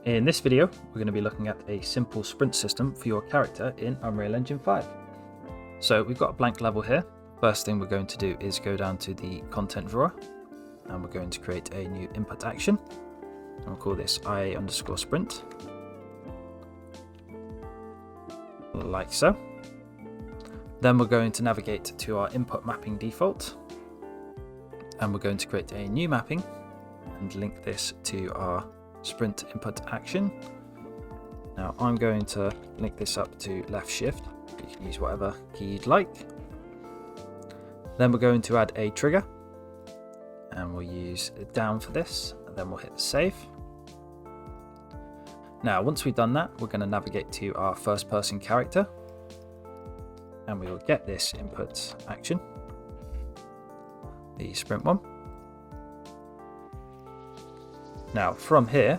In this video, we're going to be looking at a simple sprint system for your character in Unreal Engine 5. So we've got a blank level here. First thing we're going to do is go down to the content drawer and we're going to create a new input action. And we'll call this IA_sprint. Like so. Then we're going to navigate to our input mapping default. And we're going to create a new mapping and link this to our sprint input action. Now I'm going to link this up to left shift. You can use whatever key you'd like. Then we're going to add a trigger and we'll use down for this, and then we'll hit save. Now once we've done that, we're going to navigate to our first person character and we will get this input action, the sprint one. Now from here,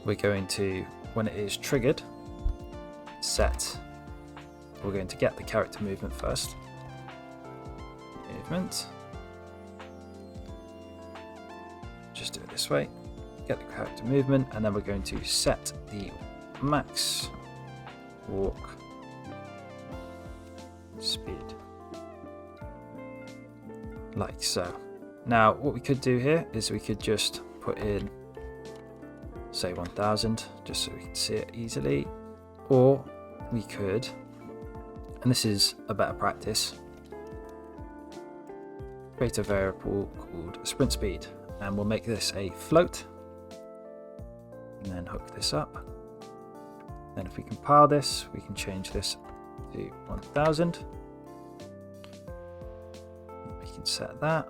we're going to, when it is triggered, we're going to get the character movement first. Movement. Just do it this way. Get the character movement, and then we're going to set the max walk speed. Like so. Now what we could do here is we could just put in, say 1000, just so we can see it easily, or we could, and this is a better practice, create a variable called sprint speed, and we'll make this a float and then hook this up. Then if we compile this, we can change this to 1000. We can set that.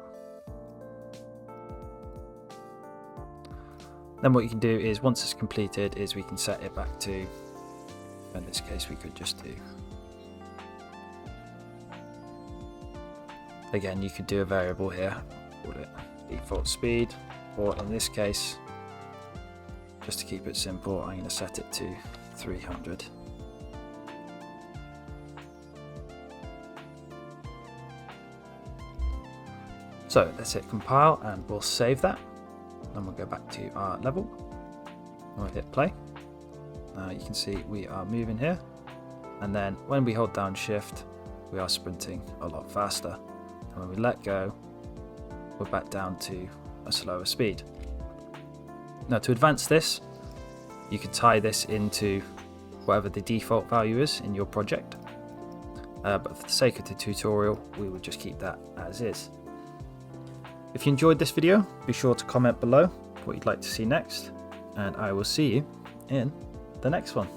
Then what you can do is, once it's completed, is we can set it back to, in this case we could just do, again you could do a variable here, call it default speed, or in this case, just to keep it simple, I'm going to set it to 300. So let's hit compile and we'll save that. Then we'll go back to our level and we'll hit play. Now you can see we are moving here, and then when we hold down shift we are sprinting a lot faster, and when we let go we're back down to a slower speed. Now to advance this, you could tie this into whatever the default value is in your project, but for the sake of the tutorial we will just keep that as is. If you enjoyed this video, be sure to comment below what you'd like to see next, and I will see you in the next one.